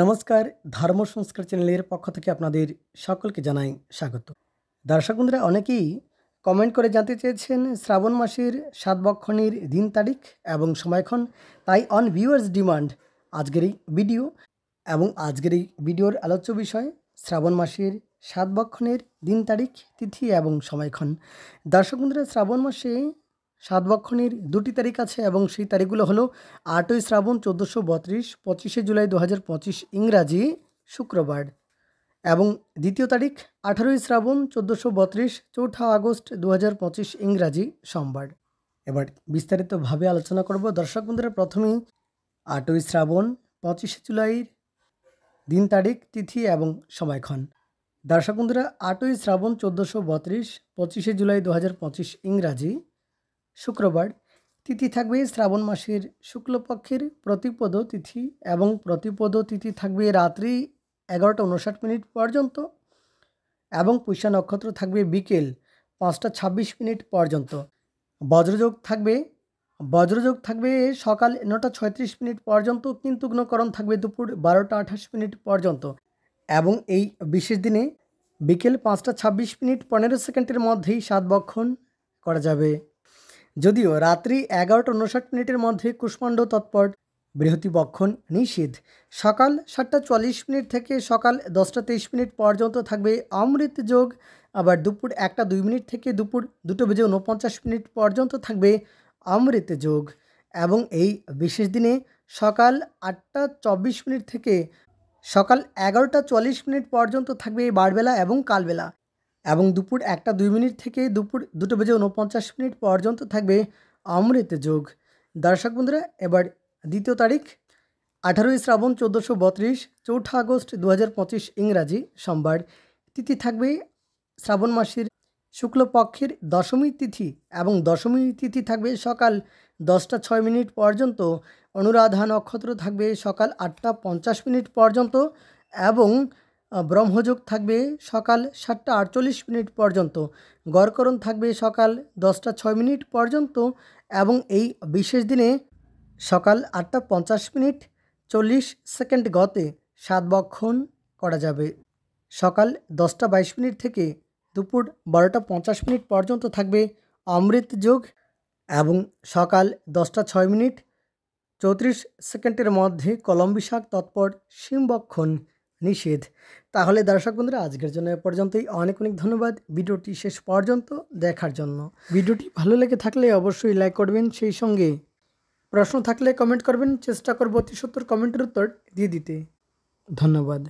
নমস্কার, ধর্ম সংস্কার চ্যানেলের পক্ষ থেকে আপনাদের সকলকে জানাই স্বাগত। দর্শক বন্ধুরা, অনেকেই কমেন্ট করে জানতে চেয়েছেন শ্রাবণ মাসের সাতবক্ষণের দিন তারিখ এবং সময়ক্ষণ। তাই অন ভিউয়ার্স ডিমান্ড আজকের এই ভিডিও এবং আজকের এই ভিডিওর আলোচ্য বিষয় শ্রাবণ মাসের সাতবক্ষণের দিন তারিখ, তিথি এবং সময়ক্ষণ। দর্শক বন্ধুরা, শ্রাবণ মাসে সাতবক্ষণের দুটি তারিখ আছে এবং সেই তারিখগুলো হলো 8ই শ্রাবণ 1432, 25শে জুলাই 2025 ইংরাজি শুক্রবার, এবং দ্বিতীয় তারিখ 18ই শ্রাবণ 1432, 4 আগস্ট 2025 ইংরাজি সোমবার। এবার বিস্তারিতভাবে আলোচনা করব। দর্শক বন্ধুরা, প্রথমেই 8ই শ্রাবণ 25শে জুলাইয়ের দিন তারিখ, তিথি এবং সময়ক্ষণ। দর্শক বন্ধুরা, 8ই শ্রাবণ 1432, 25শে জুলাই 2025 ইংরাজি শুক্রবার। তিথি থাকবে শ্রাবণ মাসের শুক্লপক্ষের প্রতিপদ তিথি এবং প্রতিপদ তিথি থাকবে রাত্রি 11:59 পর্যন্ত এবং পুষ্যা নক্ষত্র থাকবে বিকেল 5:26 পর্যন্ত। বজ্রযোগ থাকবে সকাল 9:36 পর্যন্ত, কিন্তু গ্নকরণ থাকবে দুপুর 12:28 পর্যন্ত। এবং এই বিশেষ দিনে বিকেল 5:26 15 সেকেন্ডের মধ্যেই সাতবক্ষণ করা যাবে। যদিও রাত্রি 11:59 মধ্যে কুষ্মাণ্ড তৎপর বৃহতিবক্ষণ নিষেধ। সকাল 7:44 থেকে সকাল 10:23 পর্যন্ত থাকবে অমৃত যোগ। আবার দুপুর 1:02 থেকে দুপুর 2:49 পর্যন্ত থাকবে অমৃত যোগ। এবং এই বিশেষ দিনে সকাল 8:24 থেকে সকাল 11:44 পর্যন্ত থাকবে বারবেলা এবং কালবেলা, এবং দুপুর 1:02 থেকে দুপুর 2:49 পর্যন্ত থাকবে অমৃত যোগ। দর্শক বন্ধুরা, এবার দ্বিতীয় তারিখ 18ই শ্রাবণ 1432, 4 আগস্ট 2025 ইংরাজি সোমবার। তিথি থাকবে শ্রাবণ মাসের শুক্লপক্ষের দশমী তিথি এবং দশমী তিথি থাকবে সকাল 10:06 পর্যন্ত। অনুরাধা নক্ষত্র থাকবে সকাল 8:50 পর্যন্ত এবং ব্রহ্মযোগ থাকবে সকাল 7:48 পর্যন্ত। গড়করণ থাকবে সকাল 10:06 পর্যন্ত। এবং এই বিশেষ দিনে সকাল 8:50 40 সেকেন্ড গতে সাতবক্ষণ করা যাবে। সকাল 10:22 থেকে দুপুর 12:50 পর্যন্ত থাকবে অমৃত যোগ এবং সকাল 10:06 34 সেকেন্ডের মধ্যে কলম বিশাখ তৎপর সিংবক্ষণ নিষেধ। তাহলে দর্শক বন্ধুরা, আজকের জন্য এ পর্যন্তই। অনেক ধন্যবাদ ভিডিওটি শেষ পর্যন্ত দেখার জন্য। ভিডিওটি ভালো লেগে থাকলে অবশ্যই লাইক করবেন, সেই সঙ্গে প্রশ্ন থাকলে কমেন্ট করবেন। চেষ্টা করব অতি সত্বর কমেন্টের উত্তর দিয়ে দিতে। ধন্যবাদ।